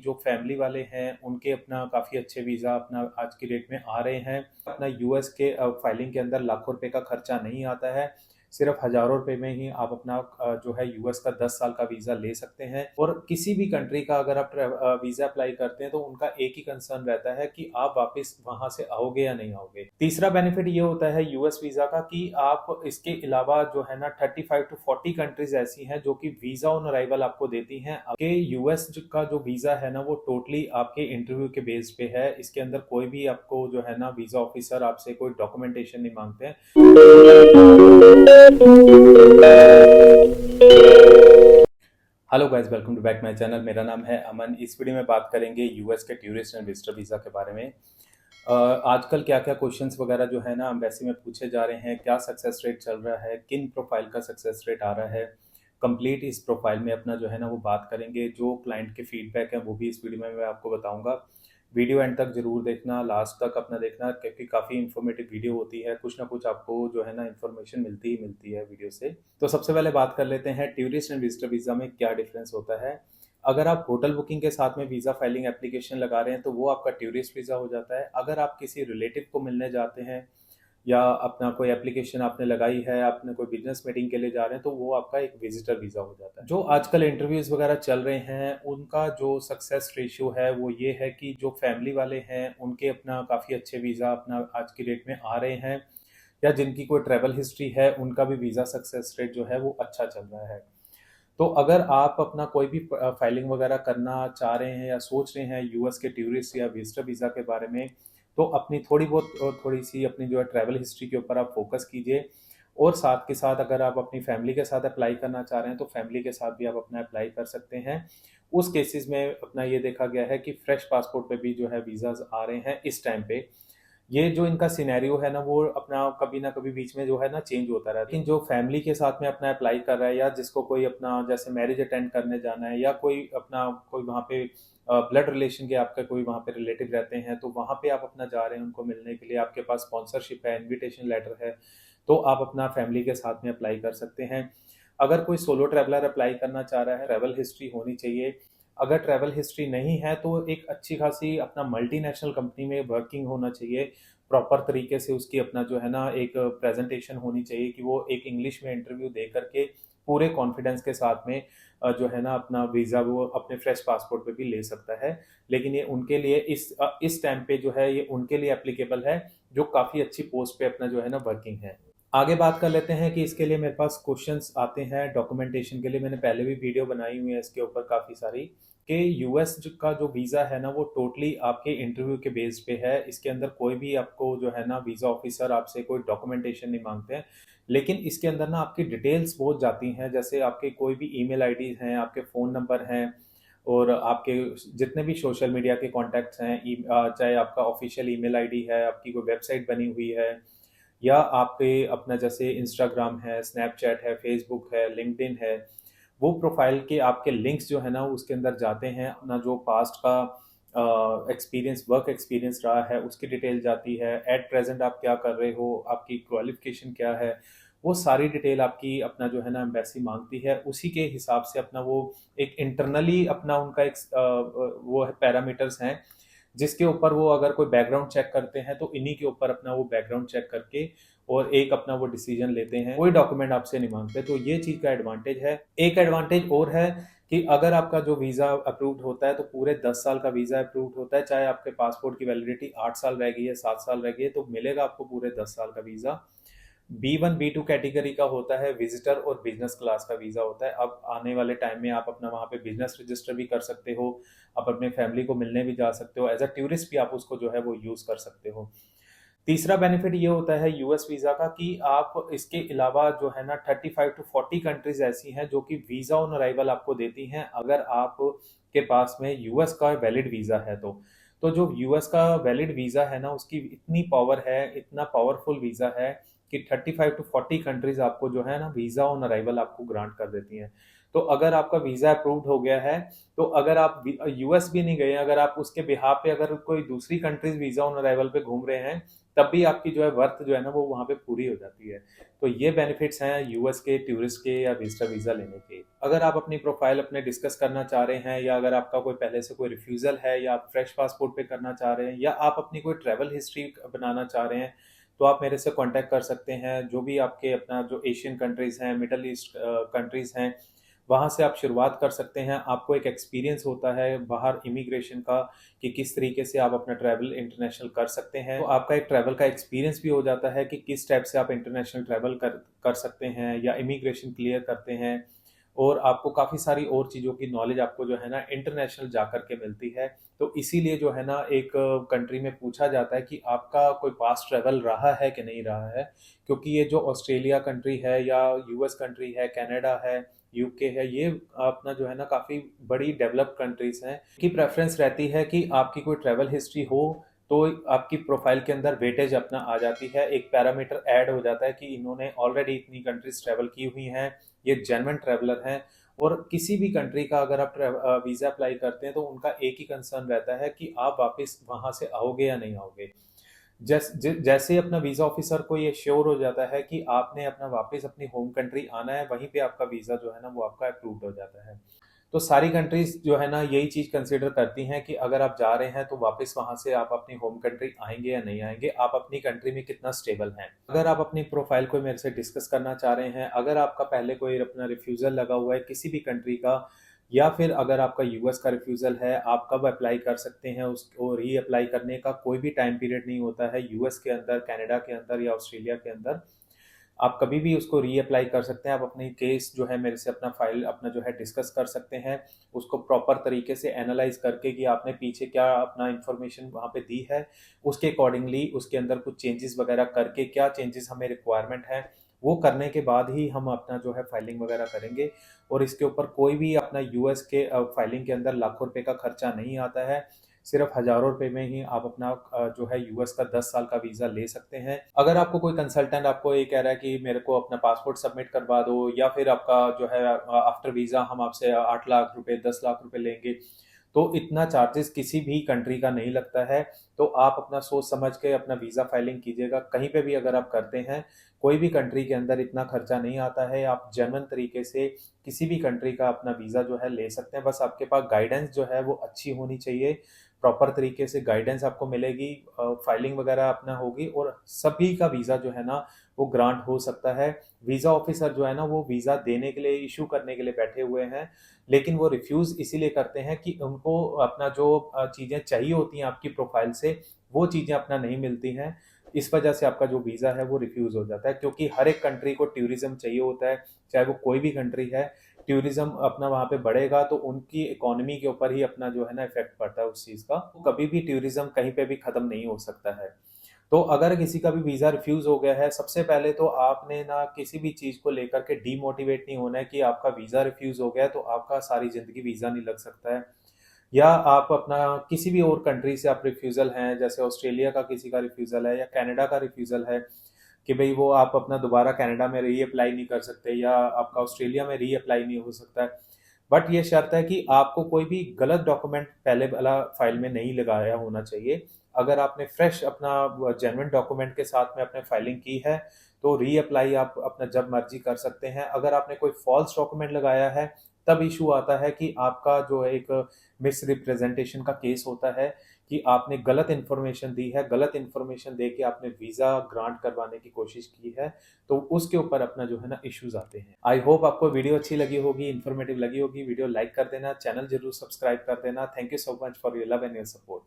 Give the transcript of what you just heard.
जो फैमिली वाले हैं उनके अपना काफ़ी अच्छे वीज़ा अपना आज की डेट में आ रहे हैं। अपना यूएस के फाइलिंग के अंदर लाखों रुपए का खर्चा नहीं आता है। सिर्फ हज़ारों रुपए में ही आप अपना जो है यूएस का 10 साल का वीज़ा ले सकते हैं। और किसी भी कंट्री का अगर आप वीज़ा अप्लाई करते हैं तो उनका एक ही कंसर्न रहता है कि आप वापस वहाँ से आओगे या नहीं आओगे। तीसरा बेनिफिट ये होता है यूएस वीज़ा का कि आप इसके अलावा जो है ना 35 टू 40 कंट्रीज ऐसी हैं जो कि वीज़ा ऑन अराइवल आपको देती हैं। कि यूएस का जो वीज़ा है ना वो टोटली आपके इंटरव्यू के बेस पे है। इसके अंदर कोई भी आपको जो है ना वीज़ा ऑफिसर आपसे कोई डॉक्यूमेंटेशन नहीं मांगते हैं। Hello guys, welcome to back my channel. मेरा नाम है अमन। इस वीडियो में बात करेंगे यूएस के टूरिस्ट एंड विजिटर वीज़ा के बारे में। आजकल क्या क्या क्वेश्चंस वगैरह जो है ना एम्बेसी में पूछे जा रहे हैं, क्या सक्सेस रेट चल रहा है, किन प्रोफाइल का सक्सेस रेट आ रहा है, कंप्लीट इस प्रोफाइल में अपना जो है ना वो बात करेंगे। जो क्लाइंट के फीडबैक है वो भी इस वीडियो में मैं आपको बताऊंगा। वीडियो एंड तक जरूर देखना, लास्ट तक अपना देखना, क्योंकि काफ़ी इन्फॉर्मेटिव वीडियो होती है। कुछ ना कुछ आपको जो है ना इन्फॉर्मेशन मिलती ही मिलती है वीडियो से। तो सबसे पहले बात कर लेते हैं टूरिस्ट एंड विजिटर वीज़ा में क्या डिफरेंस होता है। अगर आप होटल बुकिंग के साथ में वीज़ा फाइलिंग एप्लीकेशन लगा रहे हैं तो वो आपका टूरिस्ट वीज़ा हो जाता है। अगर आप किसी रिलेटिव को मिलने जाते हैं या अपना कोई एप्लीकेशन आपने लगाई है, आपने कोई बिजनेस मीटिंग के लिए जा रहे हैं, तो वो आपका एक विजिटर वीज़ा हो जाता है। जो आजकल इंटरव्यूज़ वगैरह चल रहे हैं उनका जो सक्सेस रेशियो है वो ये है कि जो फैमिली वाले हैं उनके अपना काफ़ी अच्छे वीज़ा अपना आज की डेट में आ रहे हैं, या जिनकी कोई ट्रैवल हिस्ट्री है उनका भी वीज़ा सक्सेस रेट जो है वो अच्छा चल रहा है। तो अगर आप अपना कोई भी फाइलिंग वगैरह करना चाह रहे हैं या सोच रहे हैं यूएस के टूरिस्ट या विजिटर वीज़ा के बारे में, तो अपनी थोड़ी सी अपनी जो है ट्रैवल हिस्ट्री के ऊपर आप फोकस कीजिए। और साथ के साथ अगर आप अपनी फैमिली के साथ अप्लाई करना चाह रहे हैं तो फैमिली के साथ भी आप अपना अप्लाई कर सकते हैं। उस केसेस में अपना ये देखा गया है कि फ्रेश पासपोर्ट पे भी जो है वीज़ाज आ रहे हैं इस टाइम पे। ये जो इनका सिनेरियो है ना वो अपना कभी ना कभी बीच में जो है ना चेंज होता रहता है। लेकिन जो फैमिली के साथ में अपना अप्लाई कर रहा है या जिसको कोई अपना जैसे मैरिज अटेंड करने जाना है, या कोई अपना कोई वहाँ पे ब्लड रिलेशन के आपके कोई वहाँ पे रिलेटिव रहते हैं, तो वहाँ पे आप अपना जा रहे हैं उनको मिलने के लिए, आपके पास स्पॉन्सरशिप है, इन्विटेशन लेटर है, तो आप अपना फैमिली के साथ में अप्लाई कर सकते हैं। अगर कोई सोलो ट्रैवलर अप्लाई करना चाह रहा है, ट्रैवल हिस्ट्री होनी चाहिए। अगर ट्रैवल हिस्ट्री नहीं है तो एक अच्छी खासी अपना मल्टीनेशनल कंपनी में वर्किंग होना चाहिए। प्रॉपर तरीके से उसकी अपना जो है ना एक प्रेजेंटेशन होनी चाहिए कि वो एक इंग्लिश में इंटरव्यू दे करके पूरे कॉन्फिडेंस के साथ में जो है ना अपना वीज़ा वो अपने फ्रेश पासपोर्ट पे भी ले सकता है। लेकिन ये उनके लिए इस टाइम पे जो है ये उनके लिए एप्लीकेबल है जो काफ़ी अच्छी पोस्ट पे अपना जो है ना वर्किंग है। आगे बात कर लेते हैं कि इसके लिए मेरे पास क्वेश्चंस आते हैं डॉक्यूमेंटेशन के लिए। मैंने पहले भी वीडियो बनाई हुई है इसके ऊपर काफ़ी सारी, कि यूएस का जो वीज़ा है ना वो टोटली आपके इंटरव्यू के बेस पे है। इसके अंदर कोई भी आपको जो है ना वीज़ा ऑफिसर आपसे कोई डॉक्यूमेंटेशन नहीं मांगते हैं। लेकिन इसके अंदर ना आपकी डिटेल्स बहुत जाती हैं, जैसे आपके कोई भी ईमेल आईडी हैं, आपके फ़ोन नंबर हैं, और आपके जितने भी सोशल मीडिया के कॉन्टैक्ट्स हैं, चाहे आपका ऑफिशियल ईमेल आईडी है, आपकी कोई वेबसाइट बनी हुई है, या आपके अपना जैसे इंस्टाग्राम है, स्नैपचैट है, फेसबुक है, लिंक्डइन है, वो प्रोफाइल के आपके लिंक्स जो है ना उसके अंदर जाते हैं। अपना जो पास्ट का एक्सपीरियंस, वर्क एक्सपीरियंस रहा है उसकी डिटेल जाती है। एट प्रेजेंट आप क्या कर रहे हो, आपकी क्वालिफिकेशन क्या है, वो सारी डिटेल आपकी अपना जो है ना एम्बेसी मांगती है। उसी के हिसाब से अपना वो एक इंटरनली अपना उनका एक वो है पैरामीटर्स हैं जिसके ऊपर वो अगर कोई बैकग्राउंड चेक करते हैं तो इन्हीं के ऊपर अपना वो बैकग्राउंड चेक करके और एक अपना वो डिसीजन लेते हैं। कोई डॉक्यूमेंट आपसे नहीं मांगते, तो ये चीज़ का एडवांटेज है। एक एडवांटेज और है कि अगर आपका जो वीज़ा अप्रूव्ड होता है तो पूरे 10 साल का वीज़ा अप्रूव्ड होता है। चाहे आपके पासपोर्ट की वैलिडिटी 8 साल रह गई है, 7 साल रह गई है, तो मिलेगा आपको पूरे 10 साल का वीज़ा। B1 B2 कैटेगरी का होता है विजिटर, और बिजनेस क्लास का वीज़ा होता है। अब आने वाले टाइम में आप अपना वहाँ पे बिजनेस रजिस्टर भी कर सकते हो, आप अपने फैमिली को मिलने भी जा सकते हो, एज अ टूरिस्ट भी आप उसको जो है वो यूज़ कर सकते हो। तीसरा बेनिफिट ये होता है यूएस वीज़ा का कि आप इसके अलावा जो है ना 35 टू 40 कंट्रीज ऐसी हैं जो कि वीज़ा ऑन अराइवल आपको देती हैं, अगर आप के पास में यूएस का वैलिड वीज़ा है तो जो यूएस का वैलिड वीज़ा है ना उसकी इतनी पावर है, इतना पावरफुल वीज़ा है कि 35 टू 40 कंट्रीज आपको जो है ना वीज़ा ऑन अराइवल आपको ग्रांट कर देती हैं। तो अगर आपका वीज़ा अप्रूव्ड हो गया है, तो अगर आप यूएस भी नहीं गए, अगर आप उसके बिहाफ पे अगर कोई दूसरी कंट्रीज वीज़ा ऑन अराइवल पे घूम रहे हैं, तब भी आपकी जो है वर्थ जो है ना वो वहाँ पे पूरी हो जाती है। तो ये बेनिफिट्स हैं यूएस के टूरिस्ट के या विजिटर वीज़ा लेने के। अगर आप अपनी प्रोफाइल अपने डिस्कस करना चाह रहे हैं या अगर आपका कोई पहले से कोई रिफ्यूज़ल है या आप फ्रेश पासपोर्ट पे करना चाह रहे हैं या आप अपनी कोई ट्रैवल हिस्ट्री बनाना चाह रहे हैं, तो आप मेरे से कॉन्टैक्ट कर सकते हैं। जो भी आपके अपना जो एशियन कंट्रीज़ हैं, मिडल ईस्ट कंट्रीज़ हैं, वहाँ से आप शुरुआत कर सकते हैं। आपको एक एक्सपीरियंस होता है बाहर इमिग्रेशन का कि किस तरीके से आप अपना ट्रैवल इंटरनेशनल कर सकते हैं। तो आपका एक ट्रैवल का एक्सपीरियंस भी हो जाता है कि किस टाइप से आप इंटरनेशनल ट्रैवल कर सकते हैं या इमिग्रेशन क्लियर करते हैं। और आपको काफ़ी सारी और चीज़ों की नॉलेज आपको जो है ना इंटरनेशनल जा कर के मिलती है। तो इसीलिए जो है ना एक कंट्री में पूछा जाता है कि आपका कोई पास्ट ट्रैवल रहा है कि नहीं रहा है। क्योंकि ये जो ऑस्ट्रेलिया कंट्री है या यूएस कंट्री है, कनाडा है, यूके है, ये अपना जो है ना काफ़ी बड़ी डेवलप्ड कंट्रीज़ हैं की प्रेफरेंस रहती है कि आपकी कोई ट्रैवल हिस्ट्री हो तो आपकी प्रोफाइल के अंदर वेटेज अपना आ जाती है। एक पैरामीटर ऐड हो जाता है कि इन्होंने ऑलरेडी इतनी कंट्रीज ट्रैवल की हुई हैं, ये जेन्युइन ट्रैवलर हैं। और किसी भी कंट्री का अगर आप वीज़ा अप्लाई करते हैं तो उनका एक ही कंसर्न रहता है कि आप वापस वहाँ से आओगे या नहीं आओगे। जैसे अपना वीज़ा ऑफिसर को ये श्योर हो जाता है कि आपने अपना वापस अपनी होम कंट्री आना है, वहीं पे आपका वीज़ा जो है ना वो आपका अप्रूव्ड हो जाता है। तो सारी कंट्रीज जो है ना यही चीज़ कंसिडर करती हैं कि अगर आप जा रहे हैं तो वापस वहाँ से आप अपनी होम कंट्री आएंगे या नहीं आएंगे, आप अपनी कंट्री में कितना स्टेबल हैं। अगर आप अपनी प्रोफाइल को मेरे से डिस्कस करना चाह रहे हैं, अगर आपका पहले कोई अपना रिफ्यूज़ल लगा हुआ है किसी भी कंट्री का, या फिर अगर आपका यूएस का रिफ्यूज़ल है, आप कब अप्लाई कर सकते हैं, उसको री अप्लाई करने का कोई भी टाइम पीरियड नहीं होता है यूएस के अंदर, कनाडा के अंदर या ऑस्ट्रेलिया के अंदर। आप कभी भी उसको रीअप्लाई कर सकते हैं। आप अपनी केस जो है मेरे से अपना फाइल अपना जो है डिस्कस कर सकते हैं, उसको प्रॉपर तरीके से एनालाइज करके कि आपने पीछे क्या अपना इन्फॉर्मेशन वहाँ पे दी है, उसके अकॉर्डिंगली उसके अंदर कुछ चेंजेस वगैरह करके क्या चेंजेस हमें रिक्वायरमेंट है, वो करने के बाद ही हम अपना जो है फाइलिंग वगैरह करेंगे। और इसके ऊपर कोई भी अपना यूएस के फाइलिंग के अंदर लाखों रुपए का खर्चा नहीं आता है। सिर्फ हज़ारों रुपए में ही आप अपना जो है यूएस का 10 साल का वीज़ा ले सकते हैं। अगर आपको कोई कंसल्टेंट आपको ये कह रहा है कि मेरे को अपना पासपोर्ट सबमिट करवा दो या फिर आपका जो है आफ्टर वीज़ा हम आपसे 8 लाख रुपए 10 लाख रुपए लेंगे, तो इतना चार्जेस किसी भी कंट्री का नहीं लगता है। तो आप अपना सोच समझ के अपना वीज़ा फाइलिंग कीजिएगा। कहीं पे भी अगर आप करते हैं, कोई भी कंट्री के अंदर इतना खर्चा नहीं आता है। आप जेन्युइन तरीके से किसी भी कंट्री का अपना वीज़ा जो है ले सकते हैं। बस आपके पास गाइडेंस जो है वो अच्छी होनी चाहिए, प्रॉपर तरीके से गाइडेंस आपको मिलेगी, फाइलिंग वगैरह अपना होगी और सभी का वीज़ा जो है ना वो ग्रांट हो सकता है। वीज़ा ऑफिसर जो है ना वो वीज़ा देने के लिए, इशू करने के लिए बैठे हुए हैं, लेकिन वो रिफ्यूज़ इसीलिए करते हैं कि उनको अपना जो चीज़ें चाहिए होती हैं आपकी प्रोफाइल से, वो चीज़ें अपना नहीं मिलती हैं। इस वजह से आपका जो वीज़ा है वो रिफ्यूज़ हो जाता है, क्योंकि हर एक कंट्री को टूरिज्म चाहिए होता है, चाहे वो कोई भी कंट्री है। टूरिज्म अपना वहाँ पे बढ़ेगा तो उनकी इकोनॉमी के ऊपर ही अपना जो है ना इफेक्ट पड़ता है उस चीज़ का। कभी भी टूरिज्म कहीं पे भी खत्म नहीं हो सकता है। तो अगर किसी का भी वीज़ा रिफ्यूज़ हो गया है, सबसे पहले तो आपने ना किसी भी चीज़ को लेकर के डीमोटिवेट नहीं होना है कि आपका वीज़ा रिफ्यूज़ हो गया है तो आपका सारी ज़िंदगी वीज़ा नहीं लग सकता है। या आप अपना किसी भी और कंट्री से आप रिफ्यूज़ल हैं, जैसे ऑस्ट्रेलिया का किसी का रिफ्यूज़ल है या कनाडा का रिफ्यूज़ल है कि भई वो आप अपना दोबारा कनाडा में रीअप्लाई नहीं कर सकते या आपका ऑस्ट्रेलिया में रीअप्लाई नहीं हो सकता है। बट ये शर्त है कि आपको कोई भी गलत डॉक्यूमेंट पहले वाला फाइल में नहीं लगाया होना चाहिए। अगर आपने फ्रेश अपना जेन्युइन डॉक्यूमेंट के साथ में आपने फाइलिंग की है, तो रीअप्लाई आप अपना जब मर्ज़ी कर सकते हैं। अगर आपने कोई फ़ॉल्स डॉक्यूमेंट लगाया है, तब इश्यू आता है कि आपका जो है एक मिसरिप्रेजेंटेशन का केस होता है कि आपने गलत इन्फॉर्मेशन दी है, गलत इन्फॉर्मेशन दे के आपने वीज़ा ग्रांट करवाने की कोशिश की है, तो उसके ऊपर अपना जो है ना इश्यूज़ आते हैं। आई होप आपको वीडियो अच्छी लगी होगी, इन्फॉर्मेटिव लगी होगी। वीडियो लाइक कर देना, चैनल ज़रूर सब्सक्राइब कर देना। Thank you so much for your love and your support.